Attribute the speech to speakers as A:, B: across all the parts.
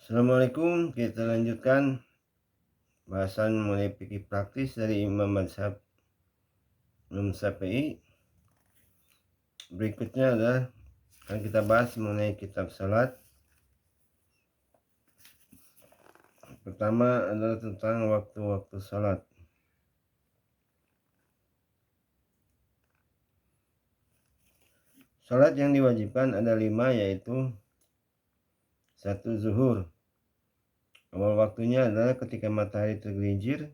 A: Assalamualaikum, kita lanjutkan bahasan mengenai fikih praktis dari Imam Mazhab Imam Syafi'i. Berikutnya adalah akan kita bahas mengenai kitab salat. Pertama adalah tentang waktu-waktu salat. Salat yang diwajibkan ada 5, yaitu 1. Zuhur. Awal waktunya adalah ketika matahari tergelincir,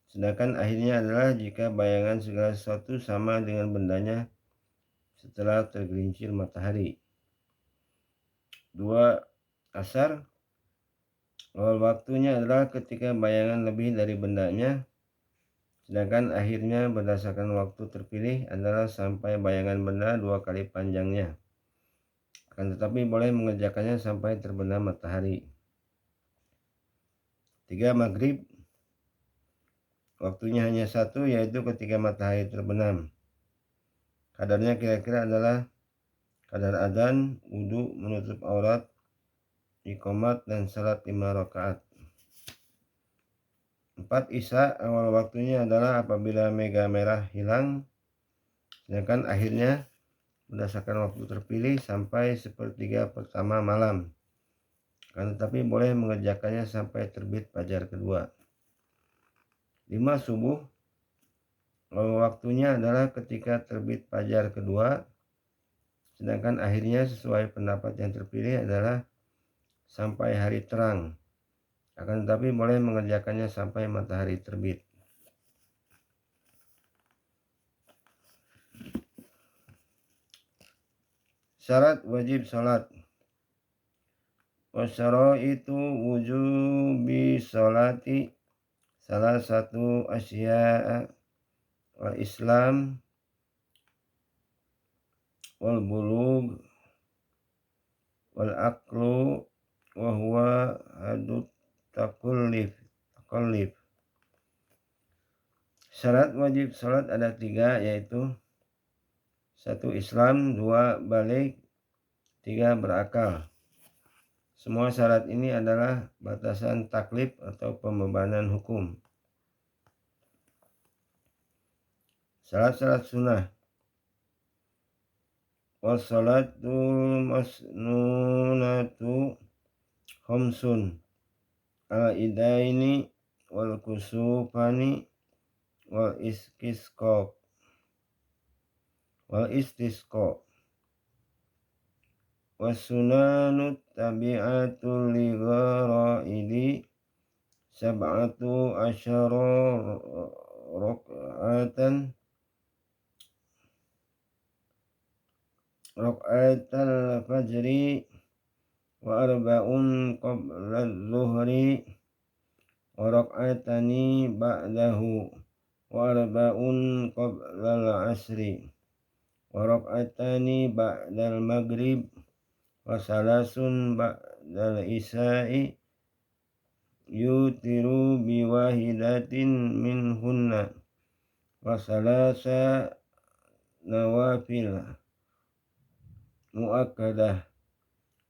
A: sedangkan akhirnya adalah jika bayangan segala sesuatu sama dengan bendanya setelah tergelincir matahari. 2. Asar. Awal waktunya adalah ketika bayangan lebih dari bendanya, sedangkan akhirnya berdasarkan waktu terpilih adalah sampai bayangan benda 2 kali panjangnya. Akan tetapi boleh mengerjakannya sampai terbenam matahari. 3. Maghrib. Waktunya hanya 1, yaitu ketika matahari terbenam. Kadarnya kira-kira adalah kadar adzan, wudu, menutup aurat, iqamat, dan salat 5 rakaat. 4. Isya. Awal waktunya adalah apabila mega merah hilang, sedangkan akhirnya berdasarkan waktu terpilih sampai 1/3 pertama malam. Akan tetapi boleh mengerjakannya sampai terbit fajar kedua. 5. Subuh. Awal waktunya adalah ketika terbit fajar kedua, sedangkan akhirnya sesuai pendapat yang terpilih adalah sampai hari terang. Akan tetapi boleh mengerjakannya sampai matahari terbit. Syarat wajib salat. Wasyaraitu wujubi salati salah satu asya'a wal islam wal bulug wal aqlu wa huwa hadut takallif. Syarat wajib salat ada 3, yaitu 1. Islam, 2. Balik, 3. Berakal. Semua syarat ini adalah batasan taklif atau pembebanan hukum. Syarat-syarat sunnah. Wassalatul masnunatu khamsun al-idaini wal kusufani wal istisqa wasunanut tabi'atul li gharaidi sab'atu asyara rak'atal fajri wa arba'un qabla zuhri wa rak'atani ba'dahu wa arba'un qabla al-asri wa rak'atani ba'dal maghrib wa salasun ba'dal isya'i yutiru biwahidatin minhunna wa salasa nawafil muakkadah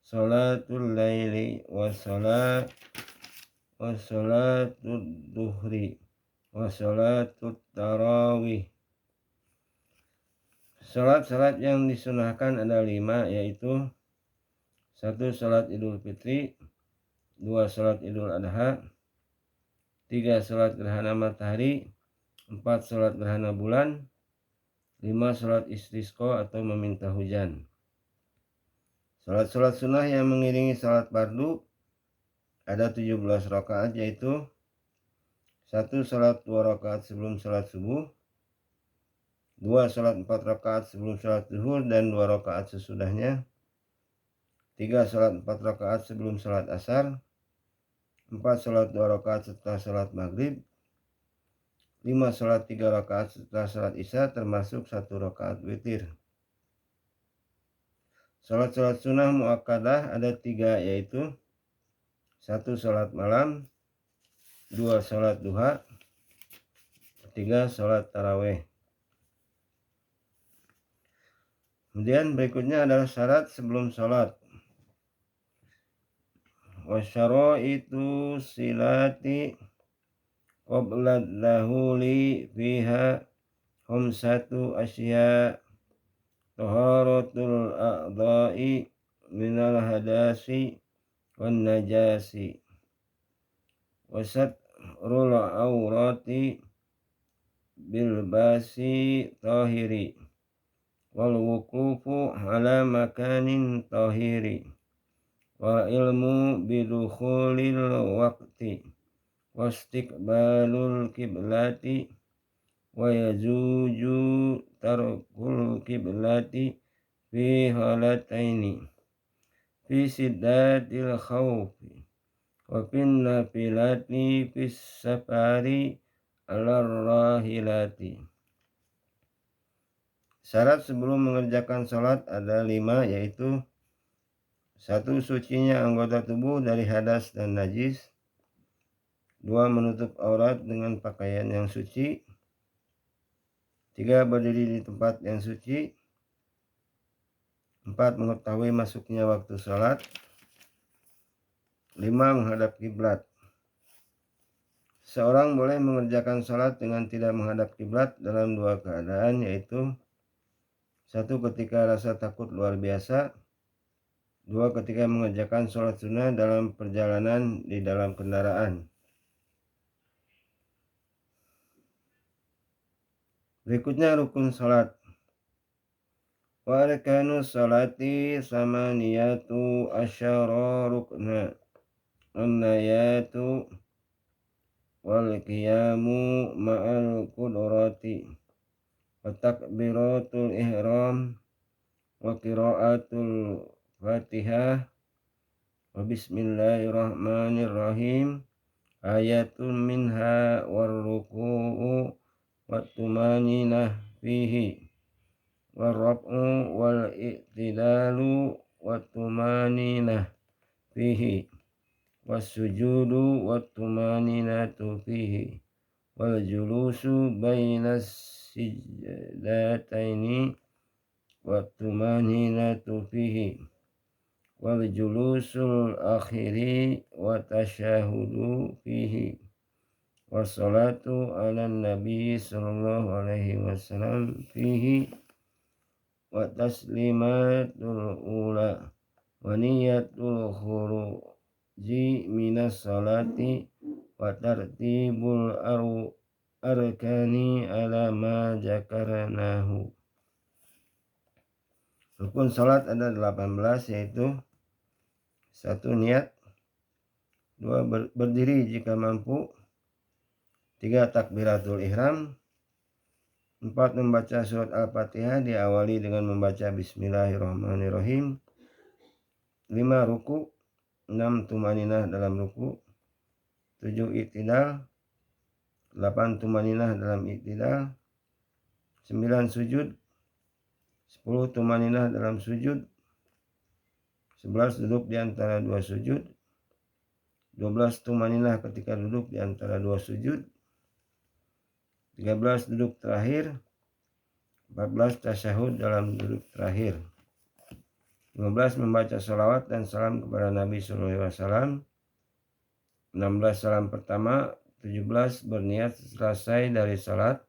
A: salatul laili wa salatul duhri wa salatul tarawih. Salat-salat yang disunahkan ada 5, yaitu 1. Salat Idul Fitri, 2. Salat Idul Adha, 3. Salat gerhana matahari, 4. Salat gerhana bulan, 5. Salat istisqa atau meminta hujan. Salat-salat sunnah yang mengiringi salat fardu ada 17 rakaat, yaitu 1. Salat 2 rakaat sebelum salat subuh, 2. Salat 4 rakaat sebelum salat zuhur dan 2 rakaat sesudahnya, 3. Salat 4 rakaat sebelum salat asar, 4. Salat 2 rakaat setelah salat maghrib, 5. Salat 3 rakaat setelah salat isya termasuk 1 rakaat witir. Salat-salat sunnah muakkadah ada 3, yaitu 1. Salat malam, 2. Salat duha, 3. Salat tarawih. Kemudian berikutnya adalah syarat sebelum salat. wa syara'itu silati qabla dahuli fiha khamsatu asya taharatul a'dha'i minal hadasi wan najasi wa satrul awrati bil basi tahiri wal wuqufu ala makanin tahiri wal ilmu bidukhulil waqti wastiqbalul kiblati wa yajuju tarkul kiblati fi halataini fi siddatil khawfi wa fin nafilati fis safari alar rahilati. Syarat sebelum mengerjakan sholat ada 5, yaitu 1. Sucinya anggota tubuh dari hadas dan najis. 2. Menutup aurat dengan pakaian yang suci. 3. Berdiri di tempat yang suci. 4. Mengetahui masuknya waktu sholat. 5. Menghadap kiblat. Seorang boleh mengerjakan sholat dengan tidak menghadap kiblat dalam 2 keadaan, yaitu 1. Ketika rasa takut luar biasa. 2. Ketika mengerjakan sholat sunnah dalam perjalanan di dalam kendaraan. Berikutnya rukun sholat. Wa arkanus sholati samaniyatu asyara rukna. An-niyatu wal qiyamu ma'al qudrati wa takbiratul ihram wa qiraatul fatihah wa bismillahirrahmanirrahim ayatun minha war ruku'u wa tumaninah fihi wa rab'u wal i'tidalu wa tumaninah fihi was-sujudu wa tumaninatu fihi wal julusu bainas sijdataini wa tumaninatu fihi wal julusul akhiri wa tasyahudu fihi wassalatu ala nabi sallallahu alaihi wasallam fihi wa taslimatul ula wa niyatul khuruji minas salati wa tartibul arkani ala ma jakarnahu. Rukun salat ada 18, yaitu 1. Niat. 2. Berdiri jika mampu. 3. Takbiratul ihram. 4. Membaca surat Al-Fatihah diawali dengan membaca Bismillahirrahmanirrahim. 5. Ruku. 6. Tumaninah dalam ruku. 7. Iktidal. 8. Tumaninah dalam iktidal. 9. Sujud. 10. Tumaninah dalam sujud. 11. Duduk di antara 2 sujud. 12. Tumaninah ketika duduk di antara 2 sujud. 13. Duduk terakhir. 14. Tasyahud dalam duduk terakhir. 15. Membaca salawat dan salam kepada Nabi SAW. 16. Salam pertama. 17. Berniat selesai dari salat.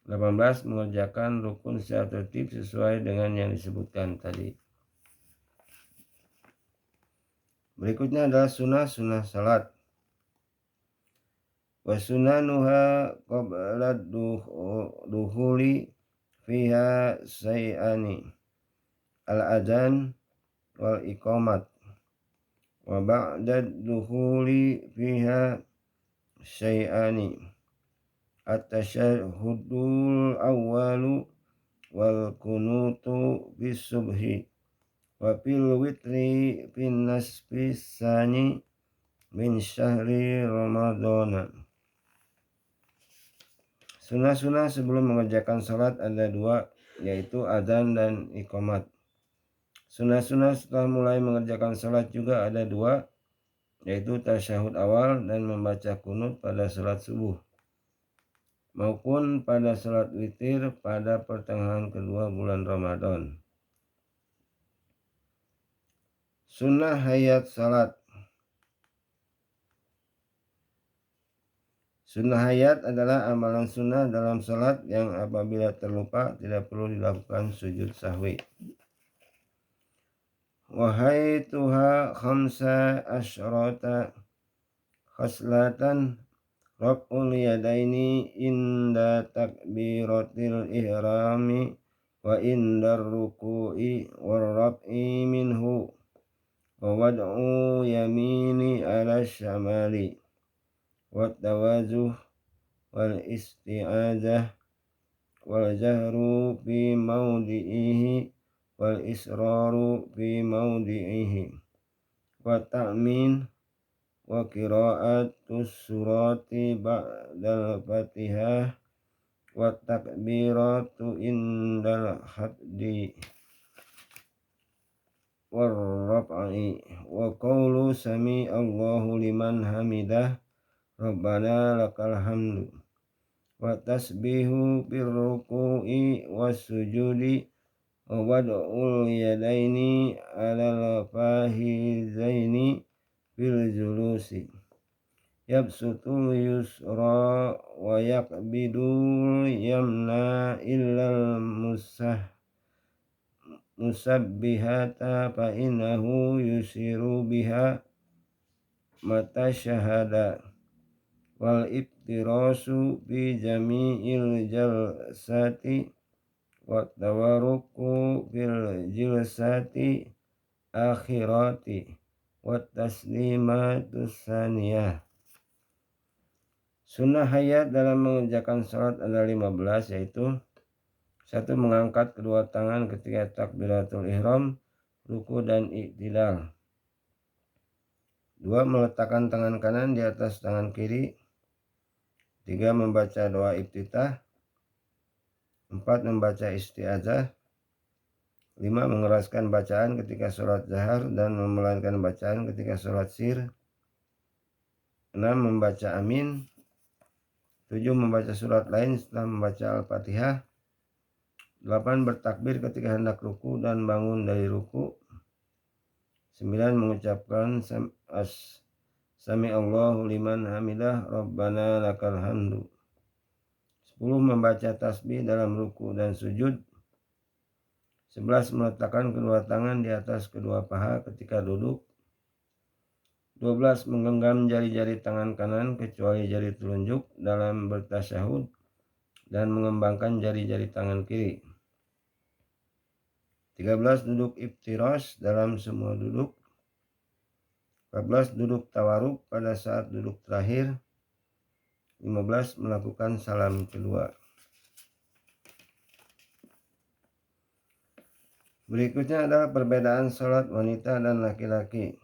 A: 18. Mengerjakan rukun secara tertib sesuai dengan yang disebutkan tadi. Berikutnya adalah sunnah salat. Wa sunanuha qabla dukhuli fiha say'ani al-adhan wal iqamat wa ba'da dukhuli fiha syai'ani at-tashahhudul awwalu wal kunutu bis subhi wa fil witri fin nasfi sani min syahri ramadhana. Sunnah-sunnah sebelum mengerjakan salat ada 2, yaitu adzan dan iqamat. Sunnah-sunnah setelah mulai mengerjakan salat juga ada 2, yaitu tasyahud awal dan membaca kunut pada salat subuh maupun pada salat witir pada pertengahan kedua bulan Ramadan. Sunnah hayat salat. Sunnah hayat adalah amalan sunnah dalam salat yang apabila terlupa tidak perlu dilakukan sujud sahwi. Wahai tuha khamsa asyrata khaslatan raf'ul yadaini inda takbiratil ihrami wa indar ruku'i warraf'i minhu wa wad'u yamini ala syamali wa tawazuh wal isti'adzah wal jahru fi mawdi'ihi wal israru fi mawdi'ihi wa ta'min wa qira'atus surati ba'dal fatihah wa takbiratu indal haddi warraf'i wa qawlu sami Allahu liman hamidah rabbana lakal hamdu wa tasbihu birruku'i wassujudi wa wad'ul yadaini alal fahizaini fil julusi yabsutul yusra wa yaqbidul yamna illal musabbihata fa innahu yusiru biha mata syahada wal iftirasu bi jami'il jalsati wa tawaruku bil jilsati akhirati wa taslimatus saniyah. Sunnah hayat dalam mengerjakan salat ada 15, yaitu 1. Mengangkat kedua tangan ketika takbiratul ihram, ruku dan i'tidal. 2. Meletakkan tangan kanan di atas tangan kiri. 3. Membaca doa iftitah. 4. Membaca isti'adzah. 5. Mengeraskan bacaan ketika sholat jahar dan memelankan bacaan ketika sholat sir. 6. Membaca amin. 7. Membaca surat lain setelah membaca Al-Fatihah. 8. Bertakbir ketika hendak ruku dan bangun dari ruku. 9. Mengucapkan Sami Allahu liman hamidah Rabbana lakal hamdu. 10. Membaca tasbih dalam ruku dan sujud. 11. Meletakkan kedua tangan di atas kedua paha ketika duduk. 12. Menggenggam jari-jari tangan kanan kecuali jari telunjuk dalam bertasyahud dan mengembangkan jari-jari tangan kiri. 13. Duduk iftirash dalam semua duduk. 14. Duduk tawaruk pada saat duduk terakhir. 15. Melakukan salam kedua. Berikutnya adalah perbedaan salat wanita dan laki-laki.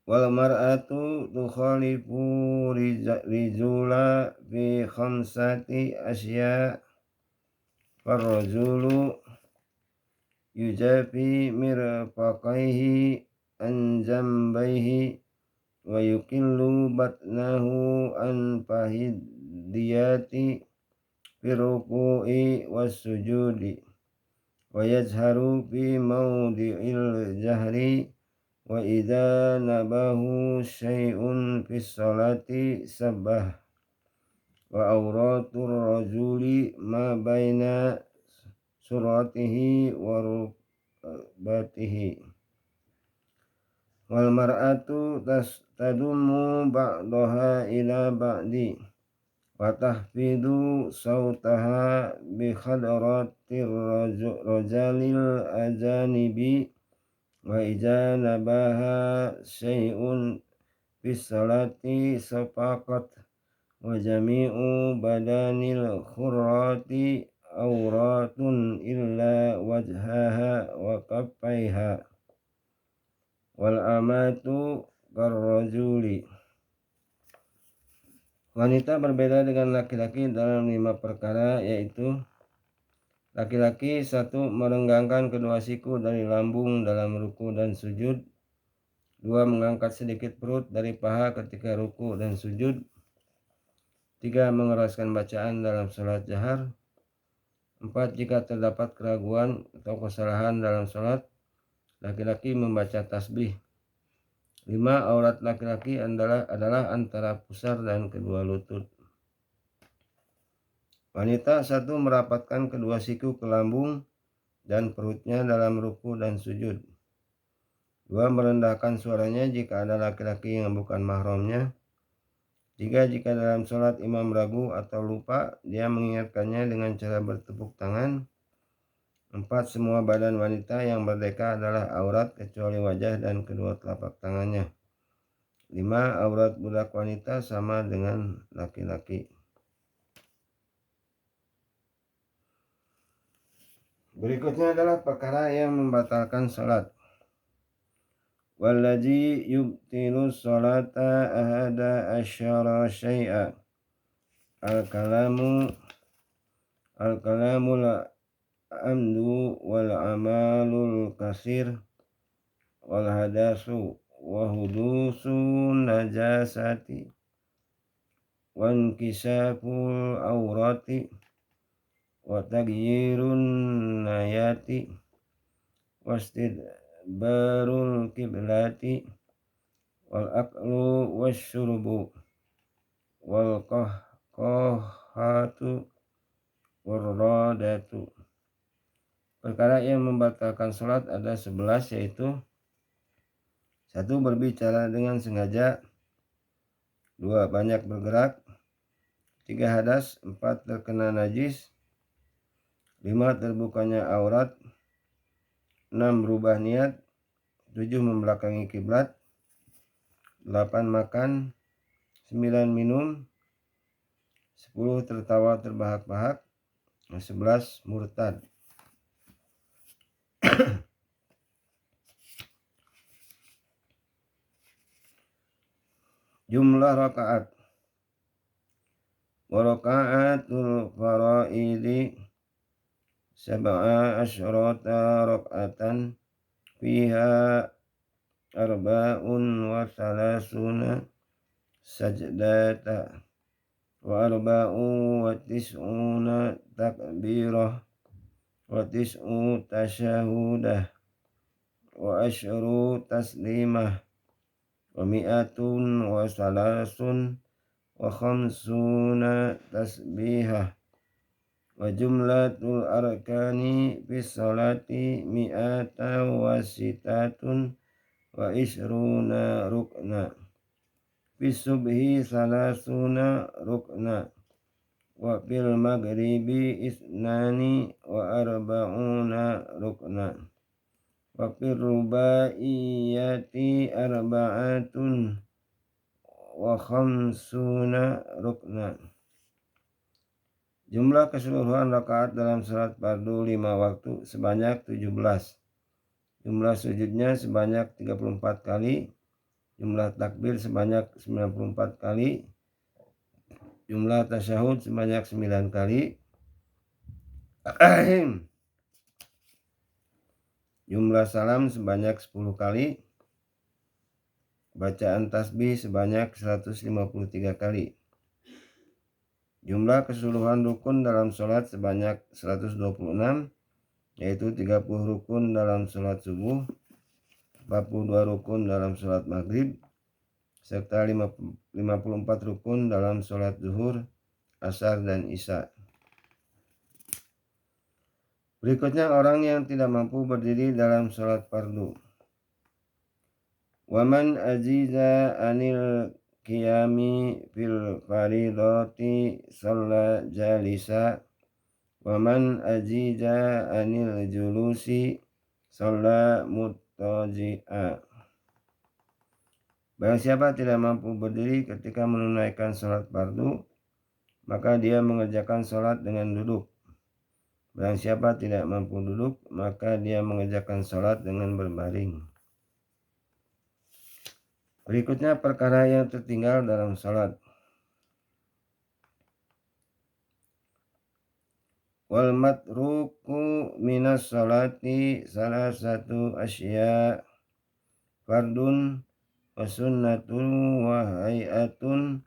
A: Wal mar'atu tukhalifu rijula fi khamsati asya. Farrajulu yujafi mirfaqaihi an jambaihi wa yukillu batnahu an fahidiyati firuku'i wassujudi wa yajharu fi mawdi'il jahri wa idza nabahu syai'un fis salati sabbah wa auratur rajuli ma baina suratihi wa rukbatihi wal mar'atu tadumu ba'daha ila ba'di wa tahfidu sautaha bi khadratir rajalil ajanibi wa idza nabaha syai'un fis salati safaqat wa jami'u badanil khurrati auratun illa wajhaha wa kaffaiha wal amatu karrajuli. Wanita berbeda dengan laki-laki dalam 5 perkara, yaitu laki-laki 1. Merenggangkan kedua siku dari lambung dalam ruku dan sujud. 2. Mengangkat sedikit perut dari paha ketika ruku dan sujud. 3. Mengeraskan bacaan dalam salat jahar. 4. Jika terdapat keraguan atau kesalahan dalam salat, laki-laki membaca tasbih. 5. Aurat laki-laki adalah antara pusar dan kedua lutut. Wanita 1. Merapatkan kedua siku ke lambung dan perutnya dalam ruku dan sujud. 2. Merendahkan suaranya jika ada laki-laki yang bukan mahramnya. 3. Jika dalam sholat imam ragu atau lupa, dia mengingatkannya dengan cara bertepuk tangan. 4. Semua badan wanita yang merdeka adalah aurat kecuali wajah dan kedua telapak tangannya. 5. Aurat budak wanita sama dengan laki-laki. Berikutnya adalah perkara yang membatalkan salat. Wallazi yubtilu salata ahada asyara syai'a. Al-kalamul amdu wal amalul kasir wal hadasu wa hudusun najasati wan kisaful aurati wa tagyirun nayati wastidbarul kiblati wal aklu wasyurbu wal qahqahatu warradatu. Perkara yang membatalkan sholat ada 11, yaitu 1. Berbicara dengan sengaja. 2. Banyak bergerak. 3. Hadas. 4. Terkena najis. 5. Terbukanya aurat. 6. Berubah niat. 7. Membelakangi kiblat. 8. Makan. 9. Minum. 10. Tertawa terbahak-bahak. 11. Murtad. Jumlah rakaat. Wa rakaatul faraidi sab'a asyrata rak'atan fiha arba'un wa salasuna sajdata wa arba'u wa tis'una takbirah wa tis'u tasyahudah wa asyru taslimah wa mi'atun wa salasun wa khamsuna tasbihah wa jumlatul arkani bis salati mi'ata wa sitatun wa isruna rukna bis subhi salasuna rukna wa fil maghribi isnani wa arba'una rukna wa fil rubaiyati arba'atun wa khamsuna rukna. Jumlah keseluruhan rakaat dalam salat fardu 5 waktu sebanyak 17. Jumlah sujudnya sebanyak 34 kali. Jumlah takbir sebanyak 94 kali. Jumlah tasyahud sebanyak 9 kali. Jumlah salam sebanyak 10 kali. Bacaan tasbih sebanyak 153 kali. Jumlah keseluruhan rukun dalam sholat sebanyak 126, yaitu 30 rukun dalam sholat subuh, 42 rukun dalam sholat maghrib, serta 54 rukun dalam sholat zuhur, asar, dan isya. Berikutnya orang yang tidak mampu berdiri dalam sholat fardu. Waman aziza anil qiyami fil faridati shalla jalisa waman aziza anil julusi shalla muttaji'a. Barang siapa tidak mampu berdiri ketika menunaikan sholat fardu, maka dia mengerjakan sholat dengan duduk. Barang siapa tidak mampu duduk, maka dia mengerjakan sholat dengan berbaring. Berikutnya perkara yang tertinggal dalam sholat. Wal matruku minas sholati salah satu asya fardun wa sunnatun wa hayatun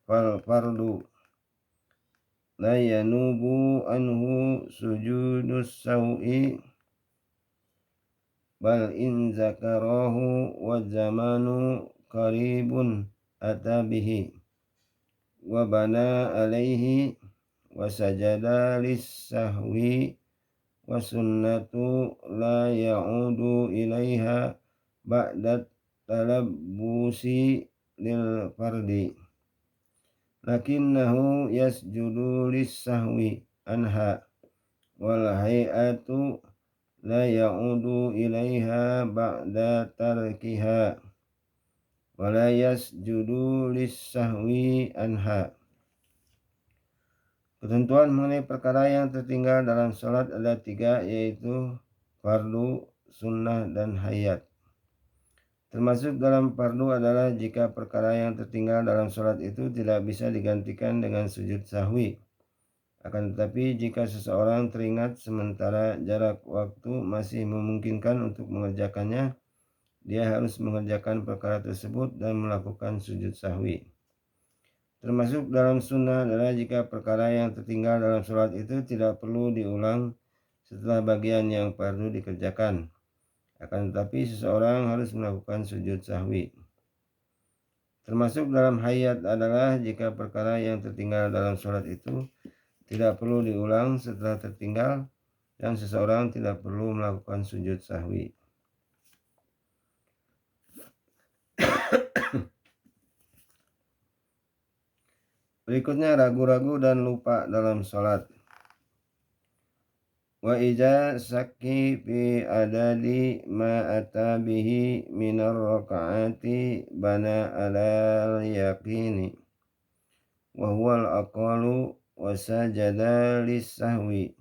A: fal fardu la yanubu anhu sujudus sawi bal in zakarahu wa zamanu qaribun ata bihi wa bana alaihi wa sajada lis-sahwi wa sunnatu la ya'udu ilaiha ba'da talabbusi lil fardi lakinnahu yasjudu lis-sahwi anha wal hay'atu la ya'udu ilaiha ba'da tarkiha wa la yasjudu lis-sahwi anha. Ketentuan mengenai perkara yang tertinggal dalam salat ada 3, yaitu fardu, sunnah, dan hayat. Termasuk dalam fardu adalah jika perkara yang tertinggal dalam salat itu tidak bisa digantikan dengan sujud sahwi. Akan tetapi jika seseorang teringat sementara jarak waktu masih memungkinkan untuk mengerjakannya, dia harus mengerjakan perkara tersebut dan melakukan sujud sahwi. Termasuk dalam sunnah adalah jika perkara yang tertinggal dalam sholat itu tidak perlu diulang setelah bagian yang fardu dikerjakan. Akan tetapi seseorang harus melakukan sujud sahwi. Termasuk dalam hayat adalah jika perkara yang tertinggal dalam sholat itu tidak perlu diulang setelah tertinggal dan seseorang tidak perlu melakukan sujud sahwi. Berikutnya ragu-ragu dan lupa dalam sholat. Wa iza sakki fi adadi ma ata bihi minar raka'ati bana alal yaqini wa huwal aqalu wa sajada lis-sahwi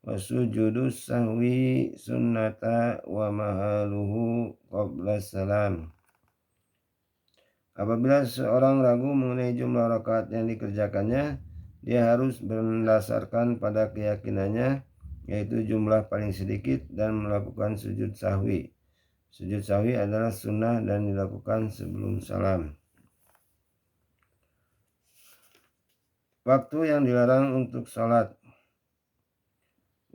A: wa sujudus sahwi sunnata wa mahaluhu qabla salam. Apabila seorang ragu mengenai jumlah rakaat yang dikerjakannya, dia harus berdasarkan pada keyakinannya, yaitu jumlah paling sedikit, dan melakukan sujud sahwi. Sujud sahwi adalah sunnah dan dilakukan sebelum salam. Waktu yang dilarang untuk salat.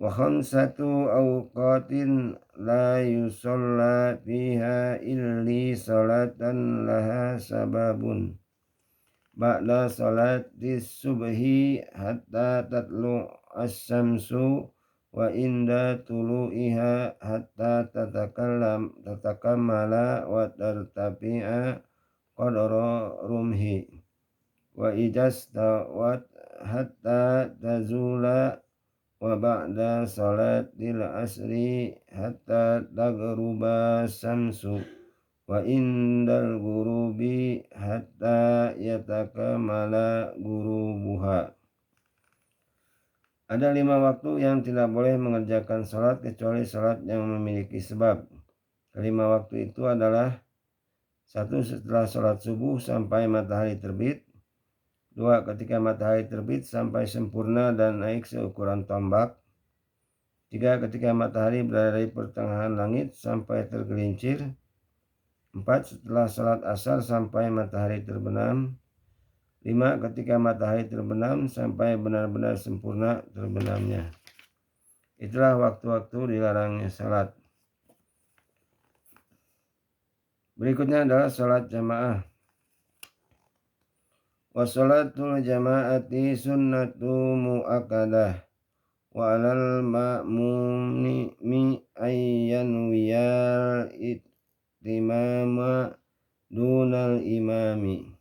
A: Wa khamsatu awqatin la yusalla fiha illi salatan laha sababun. Ba'da salatis subhi hatta tatlu as-samsu wa inda tulu'iha hatta tatakamala wa tartafi'a qadra rumhi wa ijastawat hatta tazula wa ba'da salatil asri hatta taghruba samsu wa indal gurubi hatta yatakamala gurubuha. Ada 5 waktu yang tidak boleh mengerjakan salat kecuali salat yang memiliki sebab. Kelima waktu itu adalah 1. Setelah salat subuh sampai matahari terbit. 2. Ketika matahari terbit sampai sempurna dan naik seukuran tombak. 3. Ketika matahari berada di pertengahan langit sampai tergelincir. 4. Setelah salat asar sampai matahari terbenam. 5. Ketika matahari terbenam sampai benar-benar sempurna terbenamnya. Itulah waktu-waktu dilarangnya salat. Berikutnya adalah salat jamaah. Wa salatul jama'ati sunnatu mu'akkadah wa alal ma'mumi ayyan wiyal ittimama dunal imami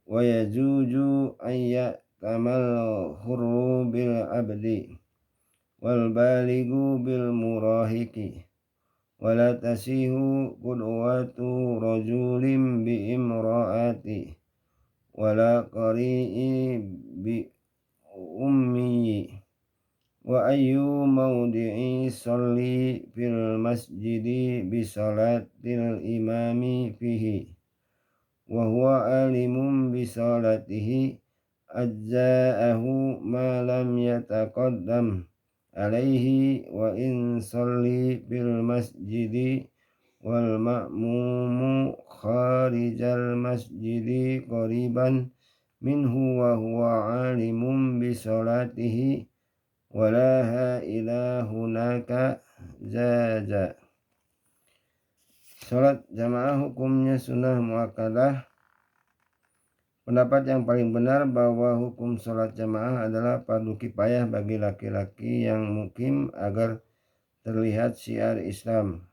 A: wa yajuju ayyatamal hurru bil abdi wal baligu bil murahiki wa la tasihu qudwatu rajulin bi imra'ati wala qari'i bi ummi wa ayyu mawdi'i salli fil masjidi bi salatil imami fihi wa huwa alimun bi salatihi ajza'ahu ma lam yataqaddam alaihi wa in salli fil masjidi wal ma'mumu kharijal masjidi qariban minhu wa huwa alimun bi salatihi walaha ila hunaka zaza. Sholat jamaah hukumnya sunnah muakkadah. Pendapat yang paling benar bahwa hukum sholat jamaah adalah fardu kifayah bagi laki-laki yang mukim agar terlihat syiar Islam.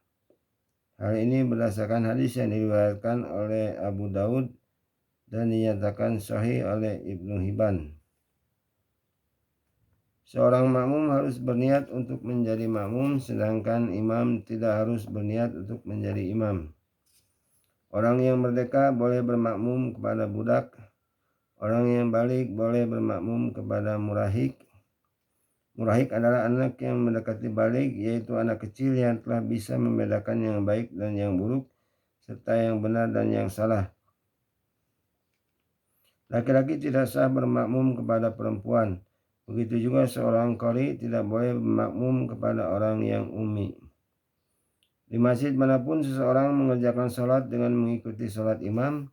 A: Hal ini berdasarkan hadis yang diriwayatkan oleh Abu Daud dan dinyatakan sahih oleh Ibnu Hibban. Seorang makmum harus berniat untuk menjadi makmum, sedangkan imam tidak harus berniat untuk menjadi imam. Orang yang merdeka boleh bermakmum kepada budak. Orang yang balik boleh bermakmum kepada murahik. Murahik adalah anak yang mendekati balik, yaitu anak kecil yang telah bisa membedakan yang baik dan yang buruk, serta yang benar dan yang salah. Laki-laki tidak sah bermakmum kepada perempuan. Begitu juga seorang qari tidak boleh bermakmum kepada orang yang ummi. Di masjid manapun seseorang mengerjakan sholat dengan mengikuti sholat imam,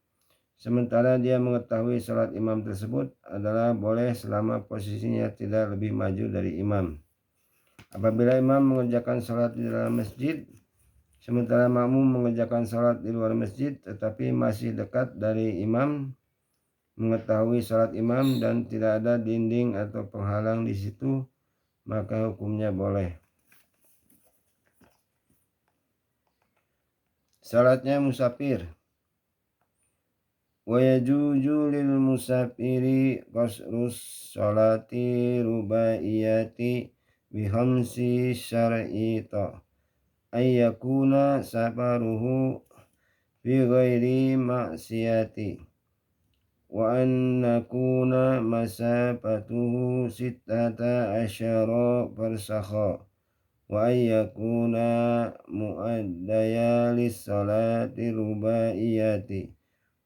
A: sementara dia mengetahui sholat imam tersebut adalah boleh selama posisinya tidak lebih maju dari imam. Apabila imam mengerjakan sholat di dalam masjid, sementara makmum mengerjakan sholat di luar masjid, tetapi masih dekat dari imam, mengetahui sholat imam dan tidak ada dinding atau penghalang di situ, maka hukumnya boleh. Salatnya musafir. Wa yajuju lil musafiri qasrus sholati rubaiyati bi khamsi syar'ita ayyakuna safaruhu fi ghairi maksiyati wa an nakuna masafatuhu sittata asyara farsakha wa ayyakuna muaddaya lissalati rubaiyati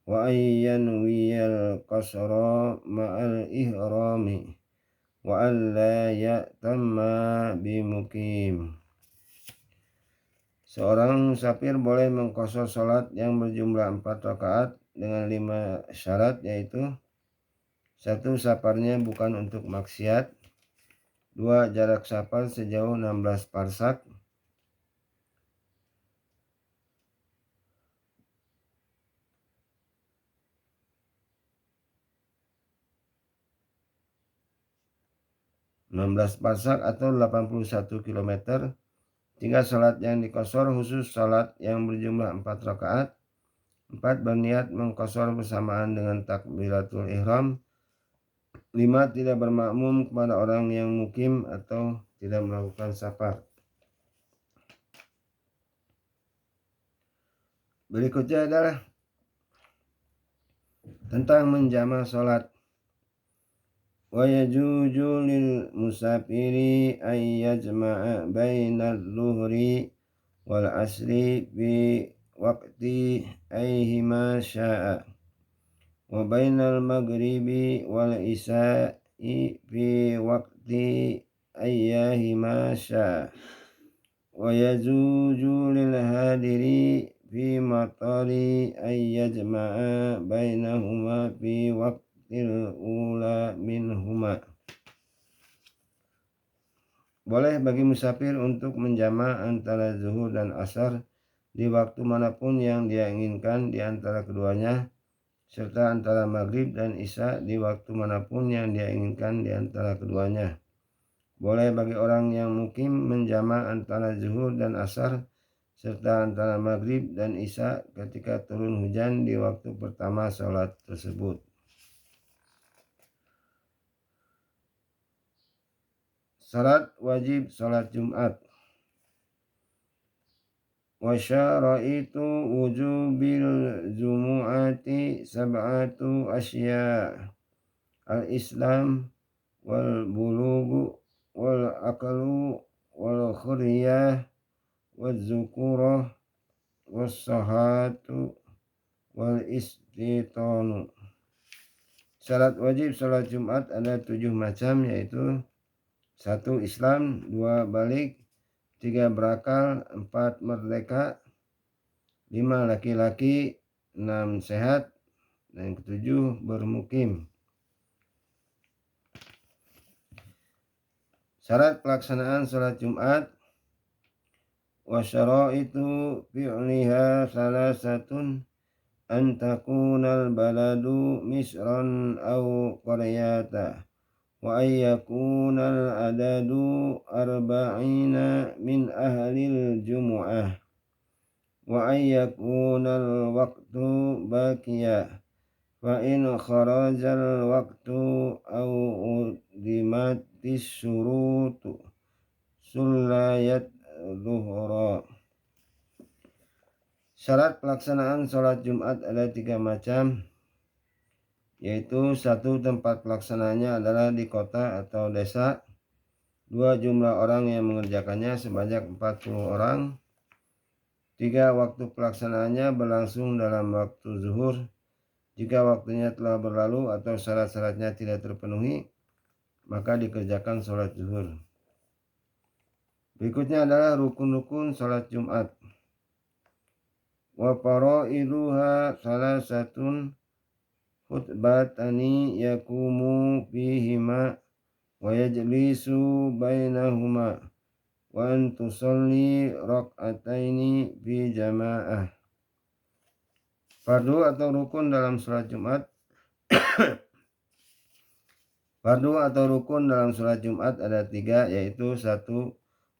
A: wa ayyanwiyal qasra ma'al ihrami wa alla ya'tamma bimukim. Seorang musafir boleh mengqashar salat yang berjumlah 4 rakaat dengan 5 syarat, yaitu 1. Safarnya bukan untuk maksiat. 2. Jarak safar sejauh 16 parsak. 16 parsak atau 81 km. 3. Salat yang diqashar khusus salat yang berjumlah 4 rakaat. 4. Berniat mengqashar bersamaan dengan takbiratul ihram. 5. Tidak bermakmum kepada orang yang mukim atau tidak melakukan safar. Berikutnya adalah tentang menjama salat. Wa yajuju lil musafiri ay yajma'a bainal zuhri wal asri bi waqti ayyihima sya'a wa bainal maghribi wal isya'i fi waqti ayyihima sya'a wa yajuju lil hadiri fi matari ay yajma'a bainahuma fi waqtil ula minhuma. Boleh bagi musafir untuk menjama antara zuhur dan asar di waktu manapun yang dia inginkan di antara keduanya, serta antara maghrib dan isya di waktu manapun yang dia inginkan di antara keduanya. Boleh bagi orang yang mukim menjama antara zuhur dan asar serta antara maghrib dan isya ketika turun hujan di waktu pertama sholat tersebut. Syarat wajib sholat Jumat. Wa syaraitu wujubil jumu'ati sab'atu asya' al-islam wal bulugu wal akalu wal khuriyah wal zukurah wal sahatu wal istitanu. Syarat wajib sholat Jumat ada 7 macam, yaitu 1. Islam, 2. Balik, 3. Berakal, 4. Merdeka, 5. Laki-laki, 6. Sehat, dan yang ke-7 bermukim. Syarat pelaksanaan sholat Jumat. wa syara'itu fi'liha salasatun an takunal baladu misran aw qaryata wa ayyakunal adadu arba'ina min ahlil jumu'ah wa ayyakunal waqtu baqiya fa in kharajal waqtu aw udimatis syurutu sulayat zuhra. Syarat pelaksanaan sholat Jumat ada 3 macam, yaitu 1. Tempat pelaksanaannya adalah di kota atau desa. 2. Jumlah orang yang mengerjakannya sebanyak 40 orang. 3. Waktu pelaksanaannya berlangsung dalam waktu zuhur. Jika waktunya telah berlalu atau syarat-syaratnya tidak terpenuhi, maka dikerjakan sholat zuhur. Berikutnya adalah rukun-rukun sholat Jumat. Wa faraiduha salasatun khutbatani yakumu fihima wa yajlisu bainahuma wa an tusalli rak'ataini fi jamaah. Fardu atau rukun dalam sholat Jumat. Fardu atau rukun dalam sholat Jumat ada 3, yaitu 1.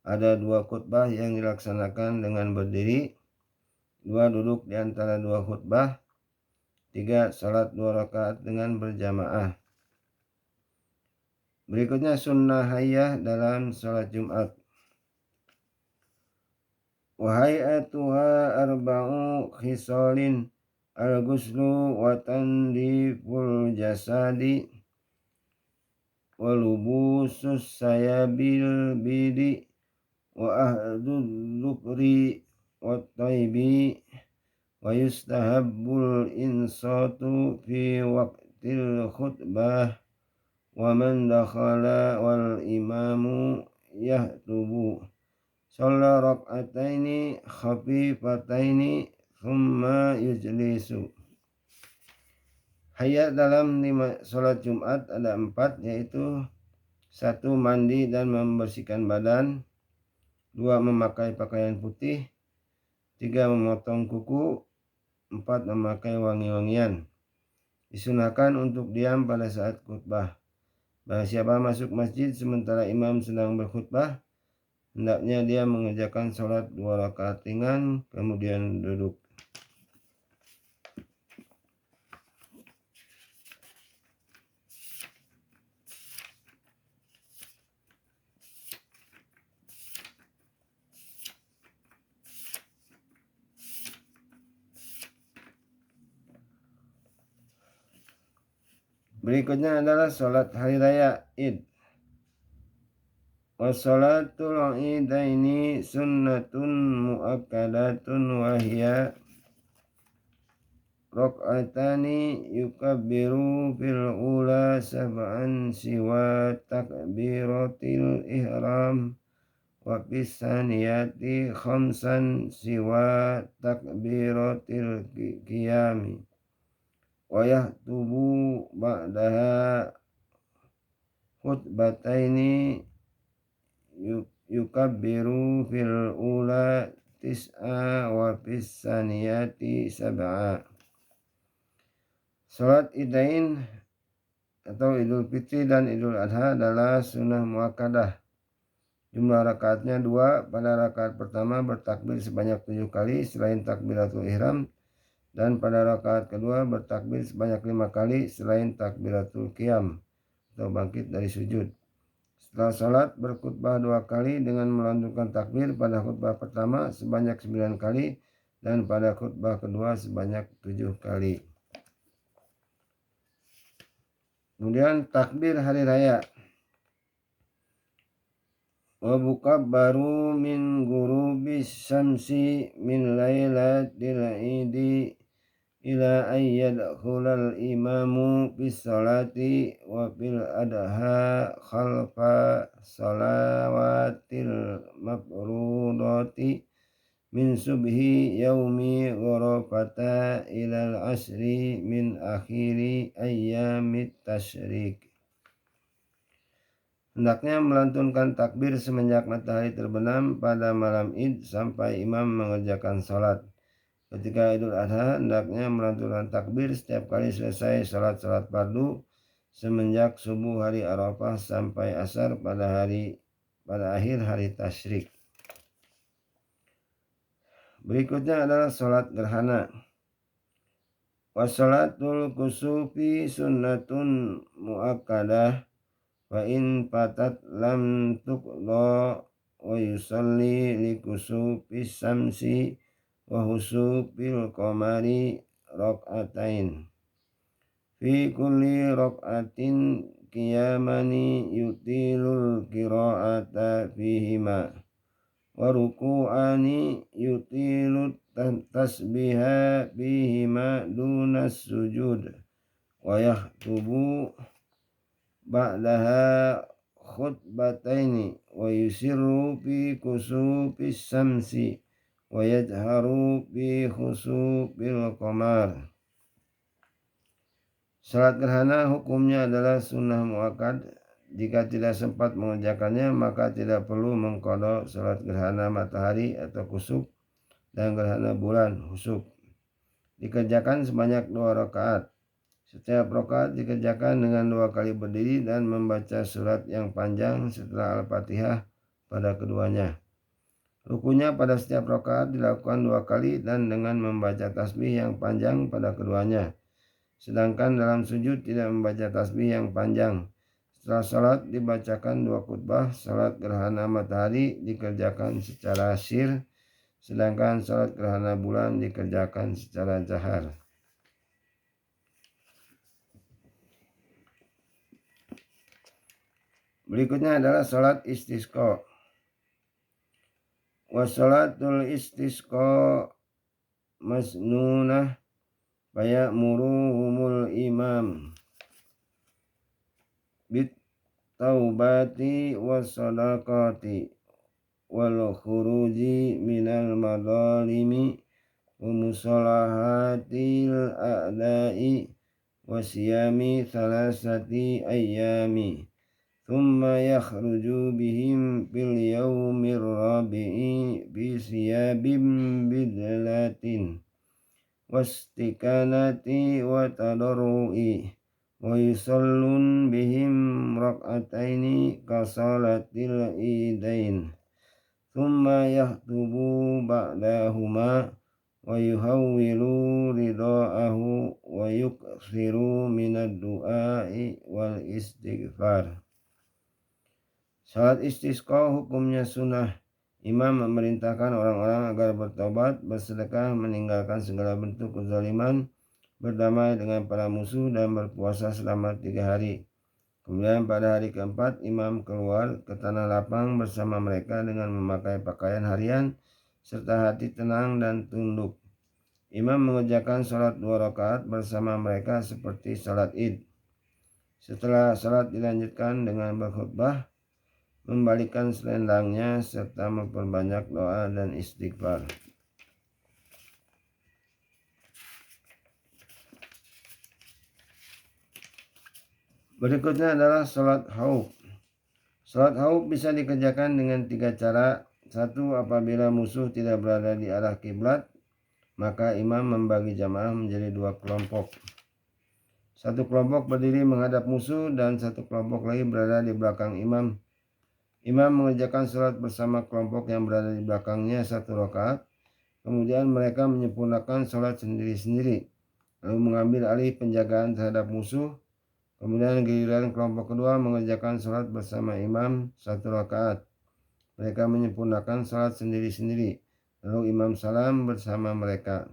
A: Ada 2 khutbah yang dilaksanakan dengan berdiri. 2. Duduk di antara 2 khutbah. 3. Salat 2 rakaat dengan berjamaah. Berikutnya sunnah hayyah dalam sholat Jumat. Wa hay'atuha arba'u khisalin al-ghuslu wa tandiful jasadi wa lubusus sayabil bidi wa ahdul lukri wa taibi wa yustahabbul insatu fi waqtil khutbah wa man dakhala wal imamu yahtubu shalla rak'ataini khafifataini thumma yujlisu. Hayat dalam sholat Jumat ada 4, yaitu 1. Mandi dan membersihkan badan. 2. Memakai pakaian putih. 3. Memotong kuku. 4. Memakai wangi-wangian. Disunahkan untuk diam pada saat khutbah. Barang siapa masuk masjid sementara imam sedang berkhutbah, hendaknya dia mengerjakan sholat 2 rakaat ringan, kemudian duduk. Berikutnya adalah sholat hari raya Id. Wa sholatul idaini sunnatun muakkadatun wa hiya rak'atani yukabbiru fil ula sab'an siwa takbiratil ihram wa fis saniyati khamsan siwa takbiratil qiyami wa yahtubu ba'daha khutbataini yukabbiru fil ula tis'a wa fis saniyati sab'a. Salat Idain atau Idul Fitri dan Idul Adha adalah sunnah muakkadah. Jumlah rakaatnya 2. Pada rakaat pertama bertakbir sebanyak 7 kali selain takbiratul ihram, dan pada rakaat kedua bertakbir sebanyak 5 kali selain takbiratul qiyam atau bangkit dari sujud. Setelah salat berkhutbah 2 kali dengan melantunkan takbir pada khutbah pertama sebanyak 9 kali dan pada khutbah kedua sebanyak 7 kali. Kemudian takbir hari raya. Wa bukabbaru min ghurubis syamsi min lailatil idi ila ayyadkhulal imamu bis salati wa fil adha khalfa salawatil mafrudati min subhi yaumi ghurafata ilal asri min akhiri ayyamit tasyrik. Hendaknya melantunkan takbir semenjak matahari terbenam pada malam Id sampai imam mengerjakan salat. Ketika Idul Adha, hendaknya melantunkan takbir setiap kali selesai salat-salat fardu semenjak subuh hari Arafah sampai asar pada akhir hari tasyrik. Berikutnya adalah salat gerhana. Wassalatul kusufi sunnatun muakkadah wa in patat lam tuqda wa yusalli li kusufis samsi wa husufil qamari rak'atain fi kulli rak'atin qiyamani yutilul qira'ata fihima wa ruku'ani yutilut tasbiha fihima dunas sujud wa yaktubu ba'daha khutbataini wa yusirru fi kusufis samsi wa yajharu fi khusubil qamar. Salat gerhana hukumnya adalah sunnah muakkad. Jika tidak sempat mengerjakannya, maka tidak perlu mengqadha salat gerhana matahari atau kusuf dan gerhana bulan husuf. Dikerjakan sebanyak 2 rakaat. Setiap rakaat dikerjakan dengan 2 kali berdiri dan membaca surat yang panjang setelah Al-Fatihah pada keduanya. Rukunya pada setiap rakaat dilakukan 2 kali dan dengan membaca tasbih yang panjang pada keduanya. Sedangkan dalam sujud tidak membaca tasbih yang panjang. Setelah salat dibacakan 2 khutbah. Salat gerhana matahari dikerjakan secara sir, sedangkan salat gerhana bulan dikerjakan secara jahar. Berikutnya adalah salat istisqa. Wassalatul istisqa masnunah fayamuruhumul imam bit taubati wassadaqati wal khuruji minal madalimi wa musalahatil a'da'i wasiyami thalathati ayyami thumma yakhruju bihim fil yawmir rabi'i bi siyabim bidlatin wastikanati wa tadarru'i wa yusallun bihim rak'ataini kasalatil idain thumma yahtubu ba'dahuma wa yuhawwilu rida'ahu wa yukthiru minad du'a'i wal istighfar. Salat istisqa hukumnya sunnah. Imam memerintahkan orang-orang agar bertobat, bersedekah, meninggalkan segala bentuk kezaliman, berdamai dengan para musuh dan berpuasa selama 3 hari. Kemudian pada hari keempat, imam keluar ke tanah lapang bersama mereka dengan memakai pakaian harian serta hati tenang dan tunduk. Imam mengerjakan salat 2 rakaat bersama mereka seperti salat Id. Setelah salat dilanjutkan dengan berkhutbah, membalikan selendangnya serta memperbanyak doa dan istighfar. Berikutnya adalah salat khauf. Salat khauf bisa dikerjakan dengan 3 cara. 1. Apabila musuh tidak berada di arah kiblat, maka imam membagi jamaah menjadi 2 kelompok. 1 kelompok berdiri menghadap musuh dan 1 kelompok lagi berada di belakang imam. Imam mengerjakan salat bersama kelompok yang berada di belakangnya 1 rakaat. Kemudian mereka menyempurnakan salat sendiri-sendiri, lalu mengambil alih penjagaan terhadap musuh. Kemudian giliran kelompok kedua mengerjakan salat bersama imam 1 rakaat. Mereka menyempurnakan salat sendiri-sendiri, lalu imam salam bersama mereka.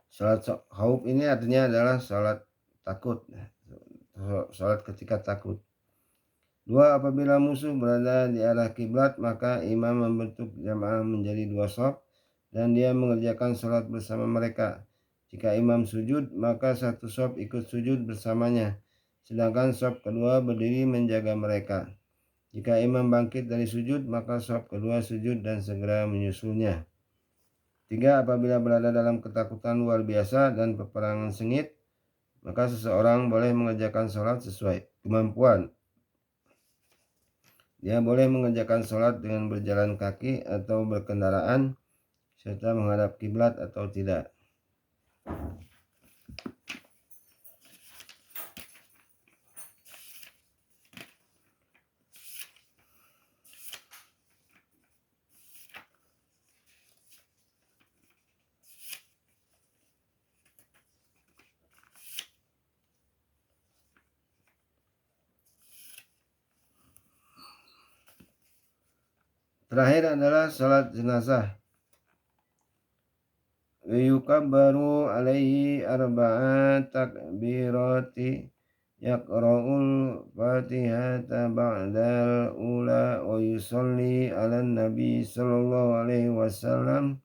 A: Salat khauf ini artinya adalah salat takut, salat ketika takut. 2. Apabila musuh berada di arah kiblat, maka imam membentuk jamaah menjadi 2 shaf dan dia mengerjakan salat bersama mereka. Jika imam sujud, maka 1 shaf ikut sujud bersamanya, sedangkan shaf kedua berdiri menjaga mereka. Jika imam bangkit dari sujud, maka shaf kedua sujud dan segera menyusulnya. 3. Apabila berada dalam ketakutan luar biasa dan peperangan sengit, maka seseorang boleh mengerjakan salat sesuai kemampuan. Dia boleh mengerjakan sholat dengan berjalan kaki atau berkendaraan, serta menghadap kiblat atau tidak. Terakhir adalah sholat jenazah. Yukabbaru alaihi arba'at takbirati yaqra'ul fatihata ba'dal ula wa yusalli ala nabi sallallahu alaihi wasallam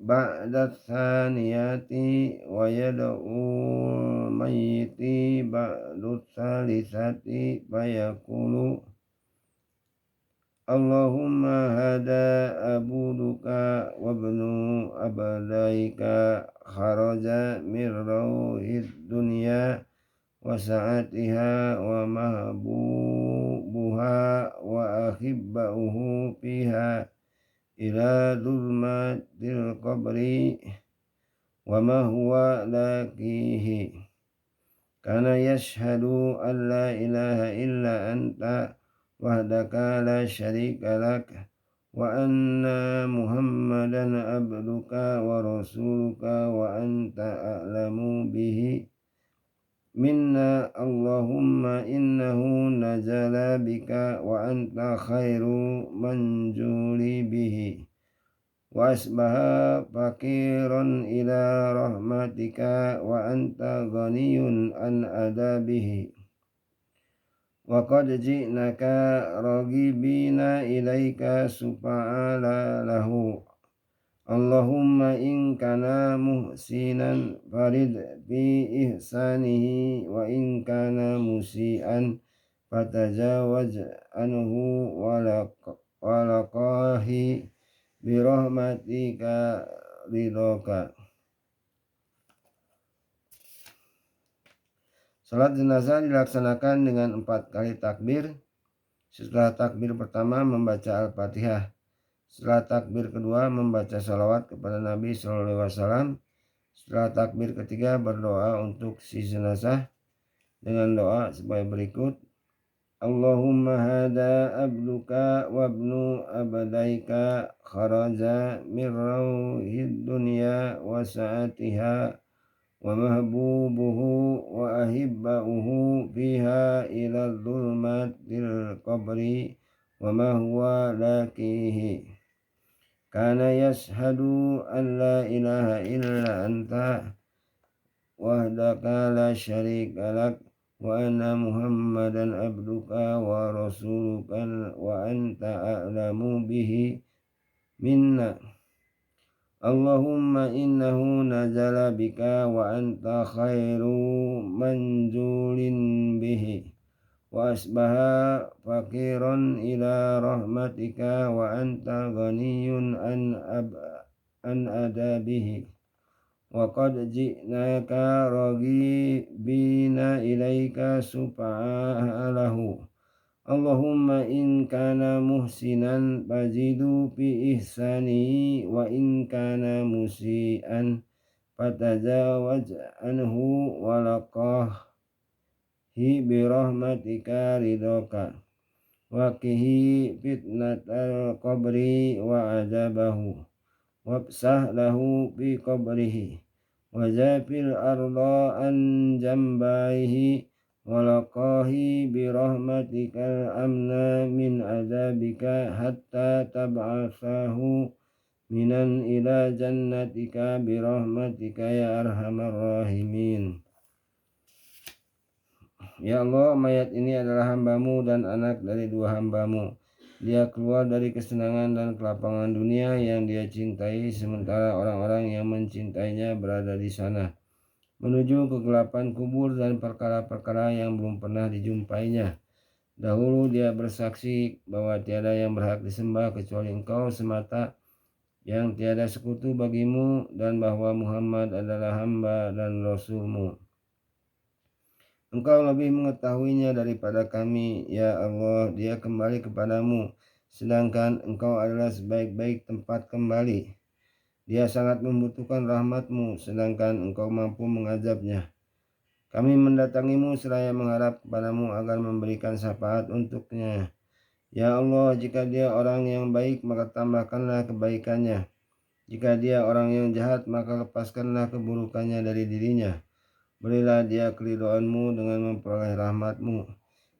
A: ba'da thaniyati wa yad'ul mayyiti ba'du thalithati fayaqulu Allahumma hada abuduka wa ibnu abdaika kharaja min rawhid dunya wa sa'atiha wa mahbubuha wa ahibbauhu fiha ila dhulmatil qabri wa ma huwa lakihi kana yashhadu an la ilaha illa anta wahdaka la syarika lak wa anna muhammadan abduka wa rasuluka wa anta a'lamu bihi minna Allahumma innahu nazala bika wa anta khairu manjuli bihi wa asbaha fakiran ila rahmatika wa anta ghaniyun an adabihi wa qad ji'naka raghibina ilaika subhana lahu Allahumma in kana muhsinan farid bi ihsanihi wa in kana musian fatajawaz anhu walaqahi bi rahmatika ridhoka. Salat jenazah dilaksanakan dengan 4 kali takbir. Setelah takbir pertama membaca Al-Fatihah. Setelah takbir kedua membaca salawat kepada Nabi SAW. Setelah takbir ketiga berdoa untuk si jenazah dengan doa sebagai berikut. Allahumma hada abduka wa ibnu abdaika kharaja min rawhid dunya wa sa'atiha wa mahbubuhu wa ahibbauhu fiha ila dhulmatil qabri wa ma huwa lakihi kana yashhadu an la ilaha illa anta wahdaka la syarika lak wa anna muhammadan abduka wa rasuluka wa anta a'lamu bihi minna Allahumma innahu nazala bika wa anta khairu manjulin bihi wa asbaha fakiran ila rahmatika wa anta ghaniyun an adabihi wa qad ji'naka raghibina ilaika subhanahu Allahumma in kana muhsinan fazidu fi ihsanihi wa in kana musian fatajawaz anhu walaqahi bi rahmatika ridhoka wa qihi fitnatal qabri wa azabahu wabsah lahu fi qabrihi wa zafil arda an jambaihi walaqahi birahmatikal amna min azabika hatta tab'asahu minan ila jannatika birahmatika ya arhamar rahimin. Ya Allah, mayat ini adalah hambamu dan anak dari 2 hambamu. Dia keluar dari kesenangan dan kelapangan dunia yang dia cintai, sementara orang-orang yang mencintainya berada di sana, menuju kegelapan kubur dan perkara-perkara yang belum pernah dijumpainya. Dahulu dia bersaksi bahwa tiada yang berhak disembah kecuali Engkau semata, yang tiada sekutu bagimu, dan bahwa Muhammad adalah hamba dan Rasul-Mu. Engkau lebih mengetahuinya daripada kami, ya Allah. Dia kembali kepadamu, sedangkan Engkau adalah sebaik-baik tempat kembali. Dia sangat membutuhkan rahmat-Mu, sedangkan Engkau mampu mengazabnya. Kami mendatangimu seraya mengharap kepadamu agar memberikan syafaat untuknya. Ya Allah, jika dia orang yang baik, maka tambahkanlah kebaikannya. Jika dia orang yang jahat, maka lepaskanlah keburukannya dari dirinya. Berilah dia keridhaan-Mu dengan memperoleh rahmat-Mu.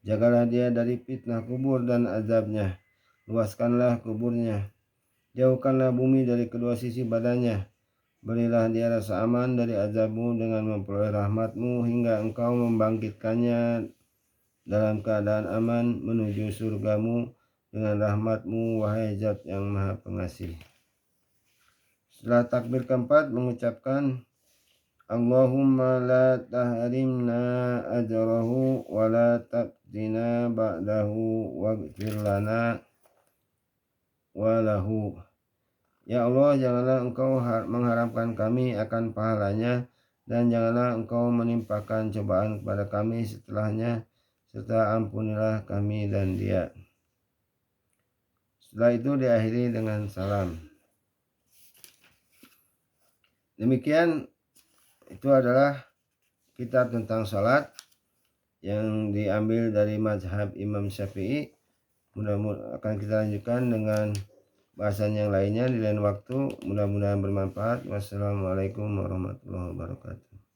A: Jagalah dia dari fitnah kubur dan azabnya. Luaskanlah kuburnya. Jauhkanlah bumi dari kedua sisi badannya. Berilah dia rasa aman dari azab-Mu dengan memperoleh rahmat-Mu hingga Engkau membangkitkannya dalam keadaan aman menuju surga-Mu dengan rahmat-Mu, wahai Zat yang Maha Pengasih. Setelah takbir keempat mengucapkan Allahumma la tahrimna ajrahu wa la taqdina ba'dahu waghfir lana wa lahu. Ya Allah, janganlah Engkau mengharamkan kami akan pahalanya, dan janganlah Engkau menimpakan cobaan kepada kami setelahnya, serta ampunilah kami dan dia. Setelah itu diakhiri dengan salam. Demikian itu adalah kitab tentang salat yang diambil dari mazhab Imam Syafi'i. Mudah-mudahan akan kita lanjutkan dengan bahasan yang lainnya di lain waktu. Mudah-mudahan bermanfaat. Wassalamualaikum warahmatullahi wabarakatuh.